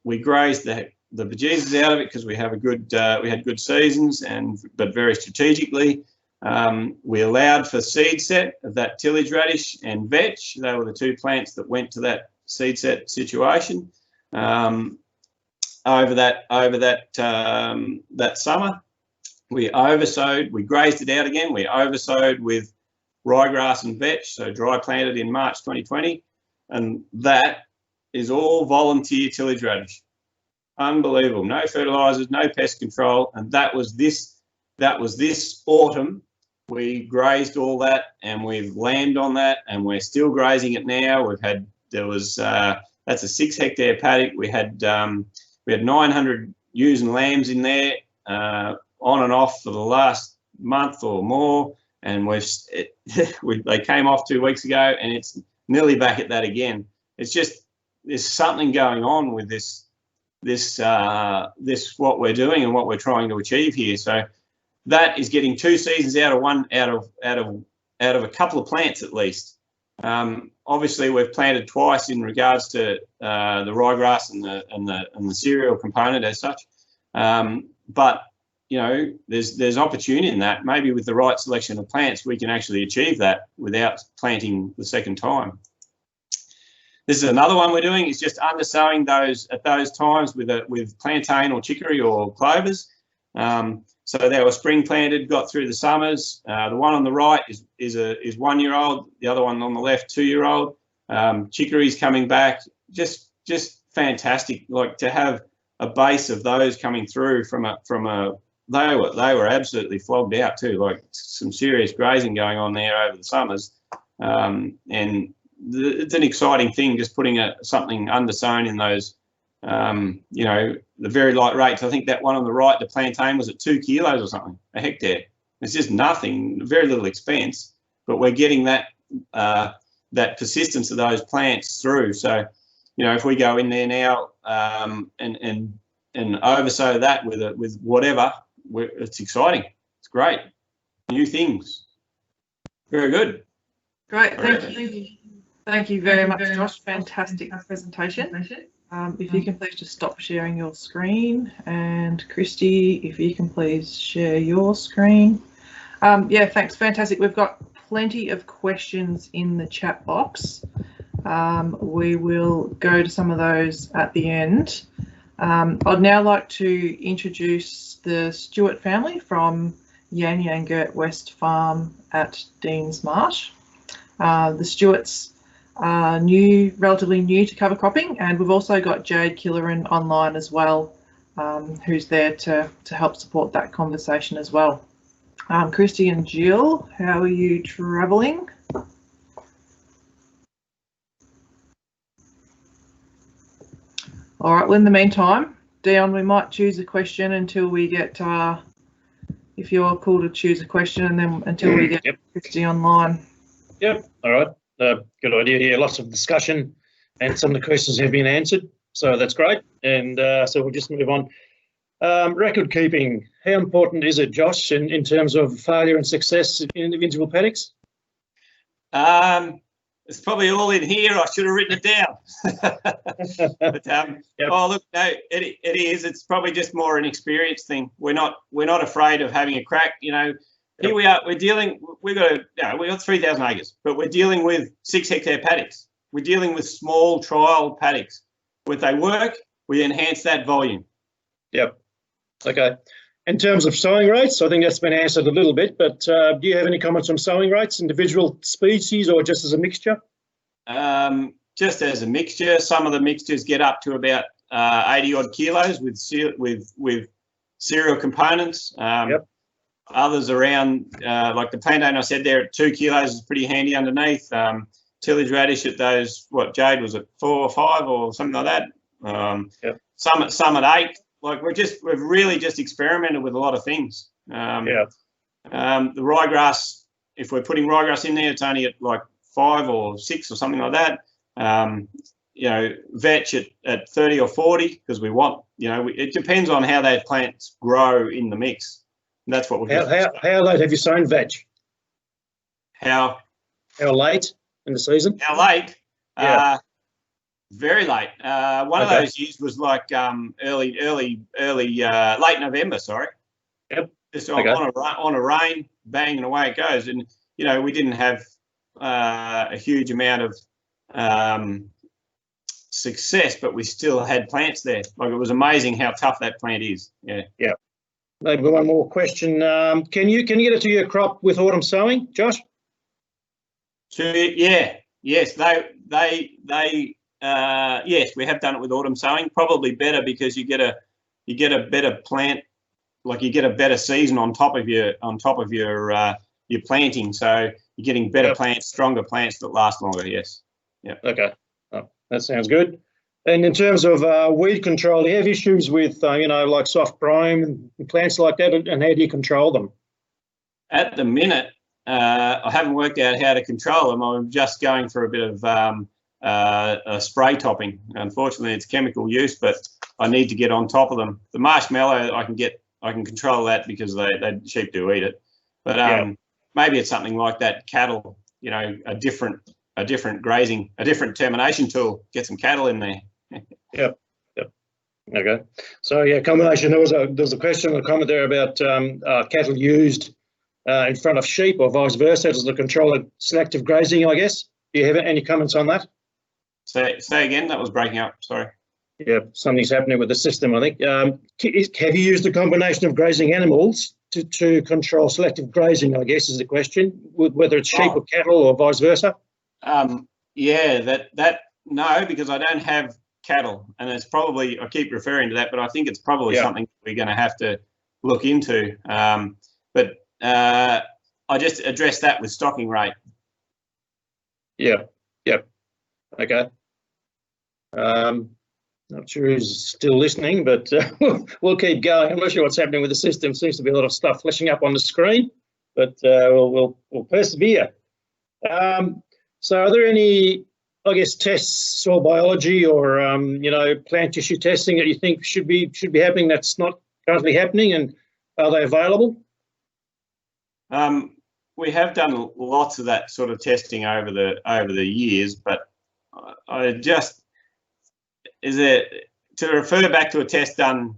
We grazed the bejesus out of it because we have we had good seasons, but very strategically. We allowed for seed set of that tillage radish and vetch. They were the 2 plants that went to that seed set situation. Over that summer, we oversowed. We grazed it out again. We oversowed with ryegrass and vetch, so dry planted in March 2020, and that is all volunteer tillage radish. Unbelievable. No fertilisers, no pest control, and that was this autumn. We grazed all that, and we've lambed on that, and we're still grazing it now. That's a 6 hectare paddock. We had 900 ewes and lambs in there, on and off for the last month or more, and they came off 2 weeks ago, and it's nearly back at that again. It's just, there's something going on with this what we're doing and what we're trying to achieve here. So that is getting 2 seasons out of a couple of plants at least. Obviously, we've planted twice in regards to the ryegrass and the cereal component as such, but you know, there's opportunity in that. Maybe with the right selection of plants, we can actually achieve that without planting the second time. This is another one we're doing. It's just undersowing those at those times with plantain or chicory or clovers. So they were spring planted, got through the summers. The one on the right is 1 year old. The other one on the left, 2 year old. Chicory's coming back. Just fantastic. Like to have a base of those coming through from a. They were absolutely flogged out too. Like some serious grazing going on there over the summers, and it's an exciting thing just putting something undersown in those. You know, the very light rates. I think that one on the right, the plantain, was at 2 kilos or something a hectare. It's just nothing, very little expense, but we're getting that persistence of those plants through. So, you know, if we go in there now and oversow that with whatever, it's exciting. It's great. New things. Very good. Great. Thank you very much, Josh. Fantastic presentation. If you can please just stop sharing your screen, and Christy, if you can please share your screen. Yeah, thanks. Fantastic. We've got plenty of questions in the chat box. We will go to some of those at the end. I'd now like to introduce the Stewart family from Yan Yan Gert West Farm at Deans Marsh. The Stewarts are relatively new to cover cropping, and we've also got Jade Killeran online as well, who's there to help support that conversation as well. Christy and Jill, how are you travelling? All right, well, in the meantime, Dion, we might choose a question until we get, if you're cool to choose a question, and then until we get Christy online. Yep, all right. Good idea here. Lots of discussion, and some of the questions have been answered, so that's great. And so we'll just move on. Record keeping, how important is it, Josh, in terms of failure and success in individual paddocks? It's probably all in here. I should have written it down. But, yep. Oh, look, no, it is. It's probably just more an experience thing. We're not afraid of having a crack. You know, here we are. We've got 3,000 acres, but we're dealing with 6 hectare paddocks. We're dealing with small trial paddocks. When they work, we enhance that volume. Yep. Okay. In terms of sowing rates, I think that's been answered a little bit, but do you have any comments on sowing rates, individual species, or just as a mixture? Just as a mixture. Some of the mixtures get up to about 80 odd kilos with cereal components. Yep. Others around, like the plantain I said there, at 2 kilos is pretty handy underneath. tillage radish at those, what, Jade, was it 4 or 5 or something like that? Yep. Some at 8. Like we've really just experimented with a lot of things. The ryegrass, if we're putting ryegrass in there, it's only at like 5 or 6 or something like that. You know, vetch at 30 or 40 because we want, you know, it depends on how those plants grow in the mix. And that's what we're doing. How late have you sown vetch? How late in the season? How late? Yeah. Very late. One of those years was like early, late November. Sorry. Yep. Just on a rain, bang, and away it goes. And you know, we didn't have a huge amount of success, but we still had plants there. Like it was amazing how tough that plant is. Yeah. Yeah. Maybe one more question. Can you get it to your crop with autumn sowing, Josh? Yeah. Yes. Yes, we have done it with autumn sowing. Probably better because you get a better plant, like you get a better season on top of your planting. So you're getting better plants, stronger plants that last longer. Yes. Yeah. Okay. Oh, that sounds good. And in terms of weed control, do you have issues with you know, like soft brome and plants like that, and how do you control them? At the minute, I haven't worked out how to control them. I'm just going for a bit of a spray topping. Unfortunately, it's chemical use, but I need to get on top of them. The marshmallow, I can control that because they sheep do eat it. But maybe it's something like that. Cattle, you know, a different grazing, a different termination tool. Get some cattle in there. Yep. Okay. So yeah, combination. There was a question, a comment there about cattle used in front of sheep or vice versa as the control of selective grazing, I guess. Do you have any comments on that? Say again, that was breaking up, sorry. Yeah, something's happening with the system, I think. Have you used a combination of grazing animals to control selective grazing, I guess is the question, whether it's sheep or cattle or vice versa? Yeah, no, because I don't have cattle, and it's probably, I keep referring to that, but I think it's probably something we're going to have to look into. But I just addressed that with stocking rate. Yeah. Yep. Okay. Not sure who's still listening, but we'll keep going. I'm not sure what's happening with the system. Seems to be a lot of stuff flashing up on the screen, but we'll persevere. So are there any, I guess, tests, soil biology or you know, plant tissue testing that you think should be happening that's not currently happening, and are they available? We have done lots of that sort of testing over the years, but I just, to refer back to a test done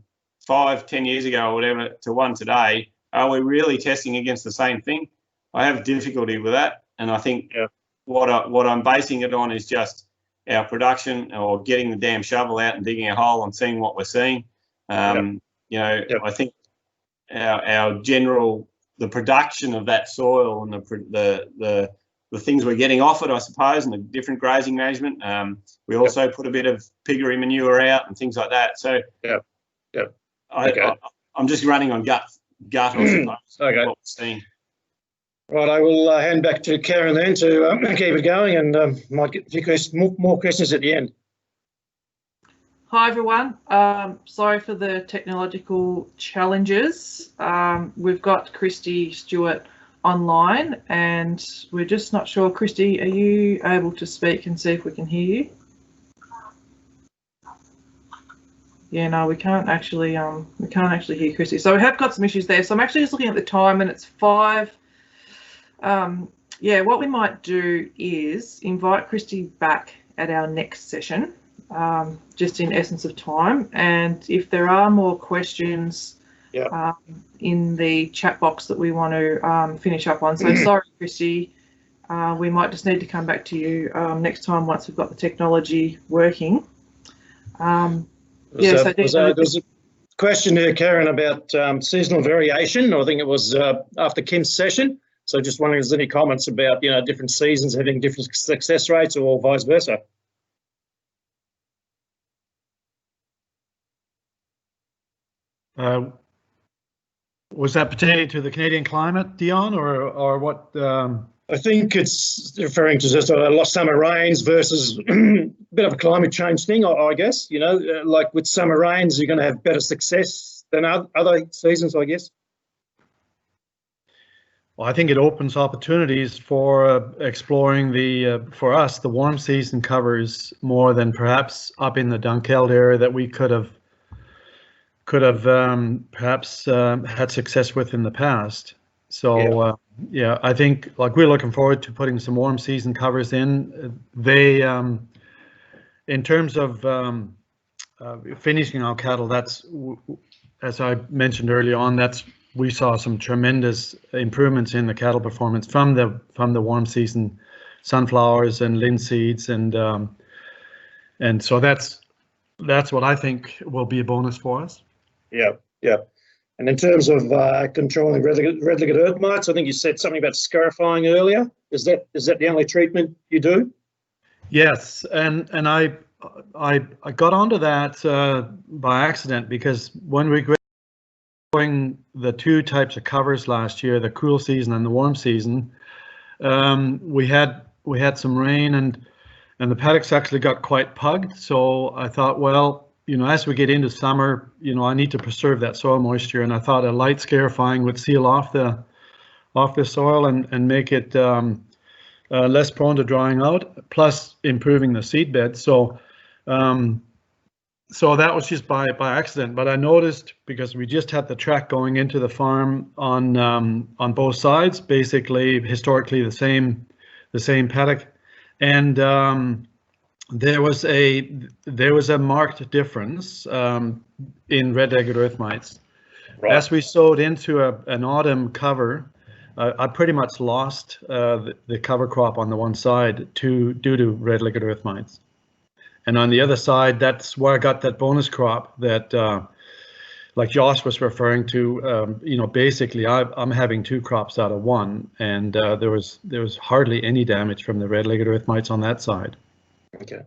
5-10 years ago or whatever to one today, are we really testing against the same thing? I have difficulty with that, and I think what I'm basing it on is just our production, or getting the damn shovel out and digging a hole and seeing what we're seeing. You know, I think our general, the production of that soil and the things we're getting off it, I suppose, and the different grazing management. We also put a bit of piggery manure out and things like that. So I'm just running on gut, I suppose. Okay. What we're seeing. Right, I will hand back to Karen then to keep it going, and might get a few more questions at the end. Hi everyone, sorry for the technological challenges. We've got Christy Stewart online and we're just not sure. Christy, are you able to speak and see if we can hear you? Yeah, no, we can't actually hear Christy. So we have got some issues there. So I'm actually just looking at the time and it's 5. Yeah, what we might do is invite Christy back at our next session. Just in essence of time, and if there are more questions in the chat box that we want to finish up on. So sorry, Christy, we might just need to come back to you next time once we've got the technology working. There's a question here, Karen, about seasonal variation. I think it was after Kim's session. So just wondering if there's any comments about, you know, different seasons having different success rates or vice versa. Was that pertaining to the Canadian climate, Dion, or what? I think it's referring to just summer rains versus a bit of a climate change thing, I guess. You know, like with summer rains, you're going to have better success than other seasons, I guess. Well, I think it opens opportunities for exploring for us, the warm season covers more than perhaps up in the Dunkeld area that we could have perhaps had success with in the past. So yeah, I think like we're looking forward to putting some warm season covers in. They, in terms of finishing our cattle, that's, as I mentioned earlier on, we saw some tremendous improvements in the cattle performance from the warm season sunflowers and linseeds, and so that's what I think will be a bonus for us. Yeah. And in terms of controlling red-legged earth mites, I think you said something about scarifying earlier. Is that the only treatment you do? Yes, and I got onto that by accident, because when we growing the two types of covers last year, the cool season and the warm season, we had some rain and the paddocks actually got quite pugged. So I thought, well, you know, as we get into summer, you know, I need to preserve that soil moisture, and I thought a light scarifying would seal off the soil and make it less prone to drying out, plus improving the seed bed. So so that was just by accident, but I noticed, because we just had the track going into the farm on both sides, basically historically the same paddock, and there was a marked difference in red-legged earth mites. Right. As we sowed into an autumn cover, I pretty much lost the cover crop on the one side due to red-legged earth mites, and on the other side, that's where I got that bonus crop that, like Josh was referring to. You know, basically, I'm having two crops out of one, and there was hardly any damage from the red-legged earth mites on that side. Okay.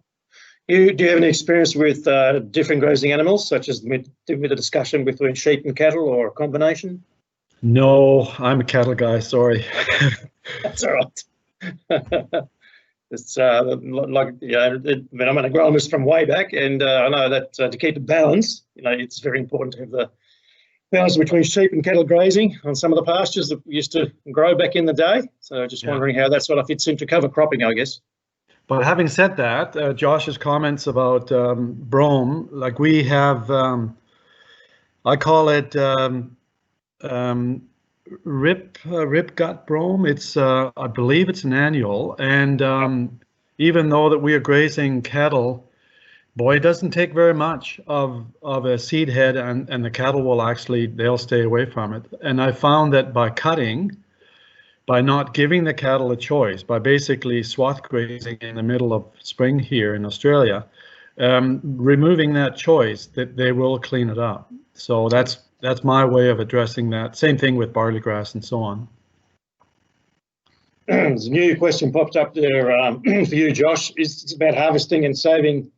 Do you have any experience with different grazing animals, such as with the discussion between sheep and cattle, or a combination? No, I'm a cattle guy, sorry. That's all right. It's like, yeah, I mean, I'm an agronomist from way back, and I know that to keep the balance, you know, it's very important to have the balance between sheep and cattle grazing on some of the pastures that we used to grow back in the day. So just wondering how that sort of fits into cover cropping, I guess. But having said that, Josh's comments about brome, like we have, I call it rip gut brome. It's I believe it's an annual, and even though that we are grazing cattle, boy, it doesn't take very much of a seed head, and the cattle will they'll stay away from it. And I found that by cutting, by not giving the cattle a choice, by basically swath grazing in the middle of spring here in Australia, removing that choice, that they will clean it up. So that's my way of addressing that. Same thing with barley grass and so on. There's a new question popped up there for you, Josh. It's about harvesting and saving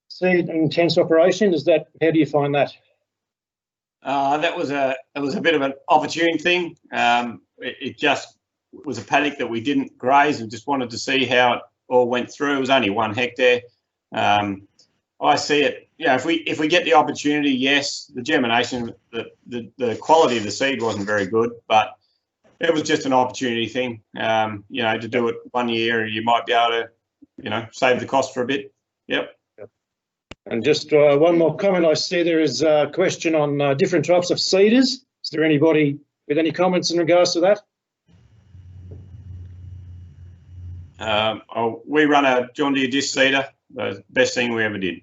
seed intense operation. How do you find that? It was a bit of an opportune thing. It just was a paddock that we didn't graze. We just wanted to see how it all went through. It was only 1 hectare. I see it. Yeah, if we get the opportunity, yes. The germination, the quality of the seed wasn't very good, but it was just an opportunity thing. You know, to do it 1 year, you might be able to, you know, save the cost for a bit. Yep. And just one more comment. I see there is a question on different types of seeders. Is there anybody with any comments in regards to that? We run a John Deere disc seeder. The best thing we ever did.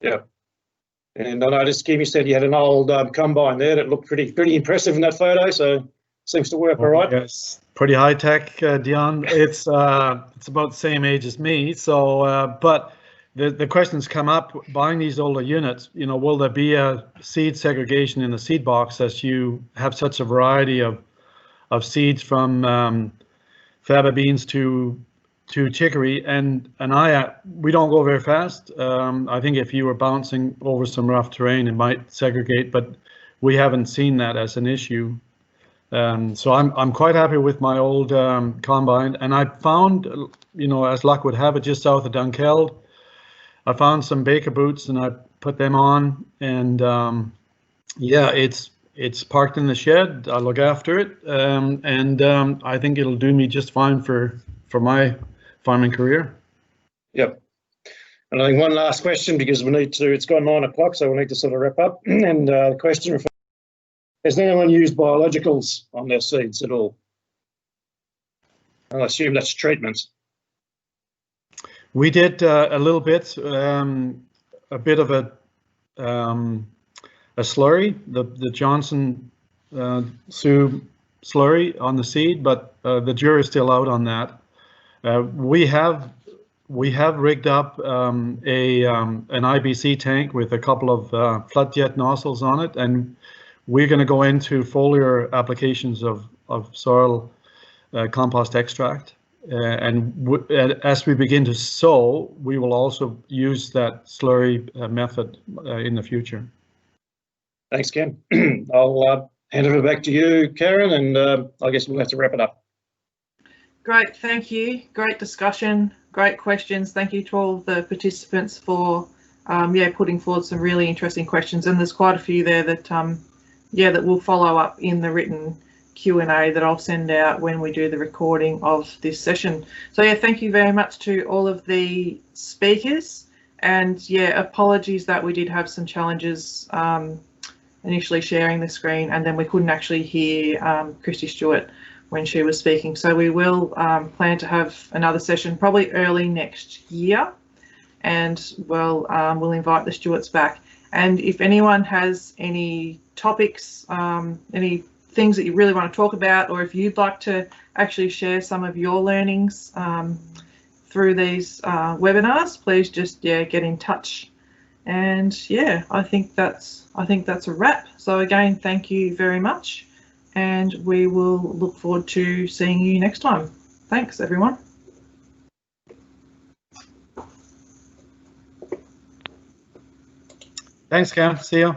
Yeah. And I noticed Kimmy said you had an old combine there that looked pretty impressive in that photo. So seems to work all right. Yes, pretty high tech, Dion. It's about the same age as me. So, but the questions come up, buying these older units, you know, will there be a seed segregation in the seed box as you have such a variety of seeds from faba beans to chicory, and we don't go very fast. I think if you were bouncing over some rough terrain, it might segregate, but we haven't seen that as an issue. So I'm quite happy with my old combine, and I found, as luck would have it, just south of Dunkeld, I found some Baker boots and I put them on, and yeah, it's parked in the shed. I look after it, and I think it'll do me just fine for my farming career. Yep. And I think one last question, because it's gone 9 o'clock, so we'll need to sort of wrap up. And the question, has anyone used biologicals on their seeds at all? I assume that's treatments. We did a little bit, a bit of a slurry, the Johnson Sioux slurry on the seed, but the jury's still out on that. We have rigged up an IBC tank with a couple of flood jet nozzles on it, and we're going to go into foliar applications of soil compost extract. And as we begin to sow, we will also use that slurry method in the future. Thanks, Ken. I'll hand it back to you, Karen, and I guess we'll have to wrap it up. Great, thank you. Great discussion, great questions. Thank you to all the participants for putting forward some really interesting questions. And there's quite a few there that that we'll follow up in the written Q&A that I'll send out when we do the recording of this session. So yeah, thank you very much to all of the speakers, and yeah, apologies that we did have some challenges initially sharing the screen, and then we couldn't actually hear Christy Stewart when she was speaking. So we will plan to have another session probably early next year, and we'll invite the Stewarts back. And if anyone has any topics, any things that you really want to talk about, or if you'd like to actually share some of your learnings through these webinars, please just get in touch. And yeah, I think that's a wrap. So again, thank you very much, and we will look forward to seeing you next time. Thanks, everyone. Thanks, Cam. See you.